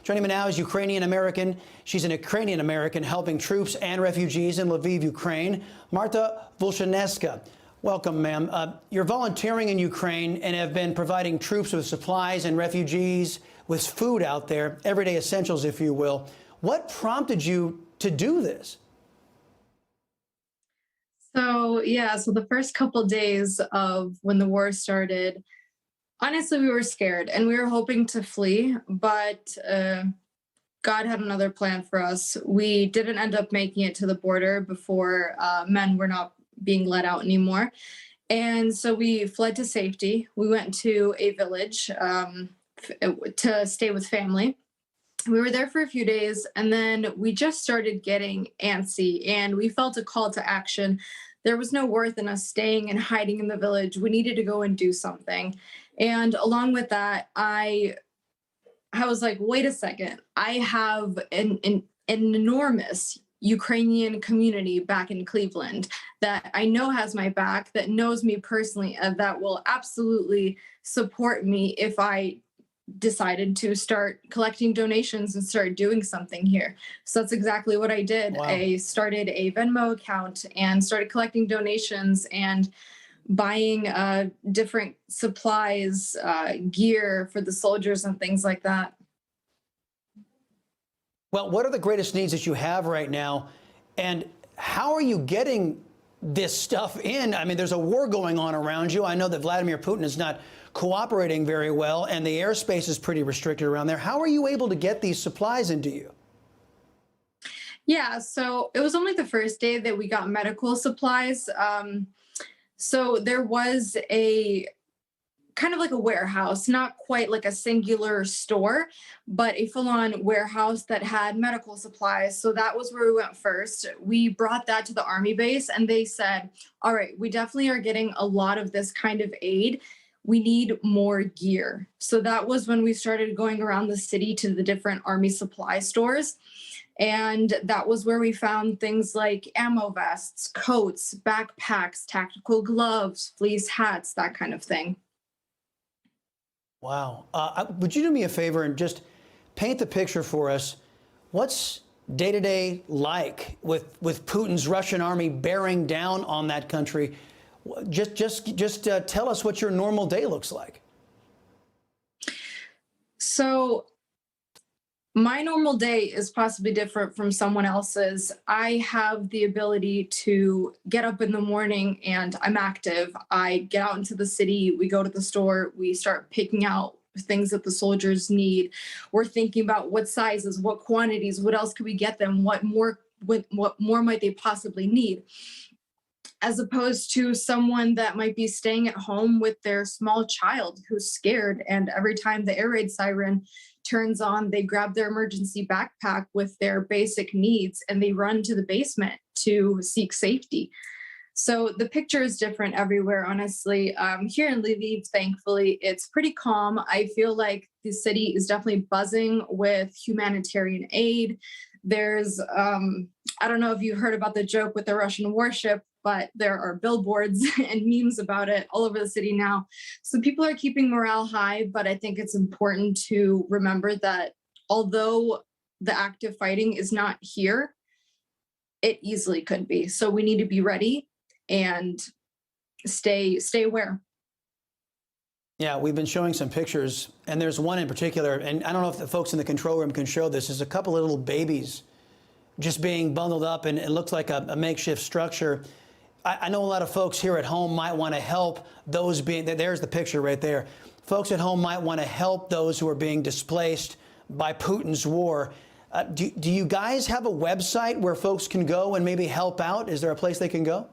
Joining me now is Ukrainian-American. She's an Ukrainian-American helping troops and refugees in Lviv, Ukraine. Marta Volshaneska. Welcome, ma'am. You're volunteering in Ukraine and have been providing troops with supplies and refugees with food out there, everyday essentials, if you will. What prompted you to do this? So the first couple days of when the war started, honestly, we were scared and we were hoping to flee, but God had another plan for us. We didn't end up making it to the border before men were not being let out anymore. And so we fled to safety. We went to a village to stay with family. We were there for a few days, and then we just started getting antsy, and we felt a call to action. There was no worth in us staying and hiding in the village. We needed to go and do something. And along with that, I was like, wait a second. I have an enormous Ukrainian community back in Cleveland that I know has my back, that knows me personally, and that will absolutely support me if I decided to start collecting donations and start doing something here. So that's exactly what I did. Wow. I started a Venmo account and started collecting donations and buying different supplies, gear for the soldiers and things like that. Well, what are the greatest needs that you have right now? And how are you getting this stuff in? I mean, there's a war going on around you. I know that Vladimir Putin is not cooperating very well, and the airspace is pretty restricted around there. How are you able to get these supplies into you? Yeah, so it was only the first day that we got medical supplies. So there was a kind of like a warehouse, not quite like a singular store, but a full-on warehouse that had medical supplies. So that was where we went first. We brought that to the Army base, and they said, all right, we definitely are getting a lot of this kind of aid. We need more gear. So that was when we started going around the city to the different Army supply stores. And that was where we found things like ammo vests, coats, backpacks, tactical gloves, fleece hats, that kind of thing. Wow. Would you do me a favor and just paint the picture for us? What's day-to-day like with Putin's Russian army bearing down on that country? Just tell us what your normal day looks like. So my normal day is possibly different from someone else's. I have the ability to get up in the morning and I'm active. I get out into the city, we go to the store, we start picking out things that the soldiers need. We're thinking about what sizes, what quantities, what else could we get them, what more might they possibly need. As opposed to someone that might be staying at home with their small child who's scared, and every time the air raid siren turns on, they grab their emergency backpack with their basic needs and they run to the basement to seek safety. So the picture is different everywhere, honestly. Here in Lviv, thankfully, it's pretty calm. I feel like the city is definitely buzzing with humanitarian aid. There's, I don't know if you heard about the joke with the Russian warship, but there are billboards and memes about it all over the city now. So people are keeping morale high, but I think it's important to remember that although the active fighting is not here, it easily could be. So we need to be ready and stay aware. Yeah, we've been showing some pictures, and there's one in particular, and I don't know if the folks in the control room can show this. There's a couple of little babies just being bundled up, and it looks like a makeshift structure. I know a lot of folks here at home might want to help those being, there's the picture right there. Folks at home might want to help those who are being displaced by Putin's war. Do you guys have a website where folks can go and maybe help out? Is there a place they can go?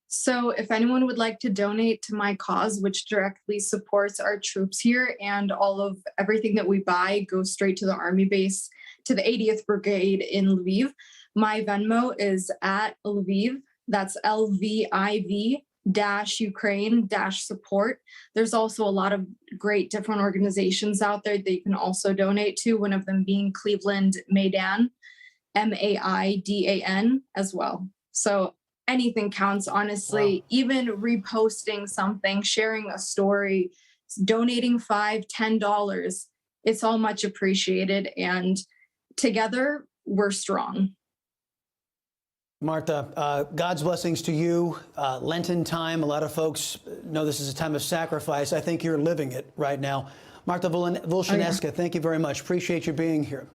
So if anyone would like to donate to my cause, which directly supports our troops here, and all of everything that we buy goes straight to the Army base, to the 80th Brigade in Lviv, my Venmo is at Lviv. That's LVIV-Ukraine-support. There's also a lot of great different organizations out there that you can also donate to, one of them being Cleveland Maidan, MAIDAN as well. So anything counts, honestly. Wow. Even reposting something, sharing a story, donating $5, $10. It's all much appreciated, and together we're strong. Martha, God's blessings to you. Lenten time, a lot of folks know this is a time of sacrifice. I think you're living it right now. Martha Volshaneska, thank you very much. Appreciate you being here.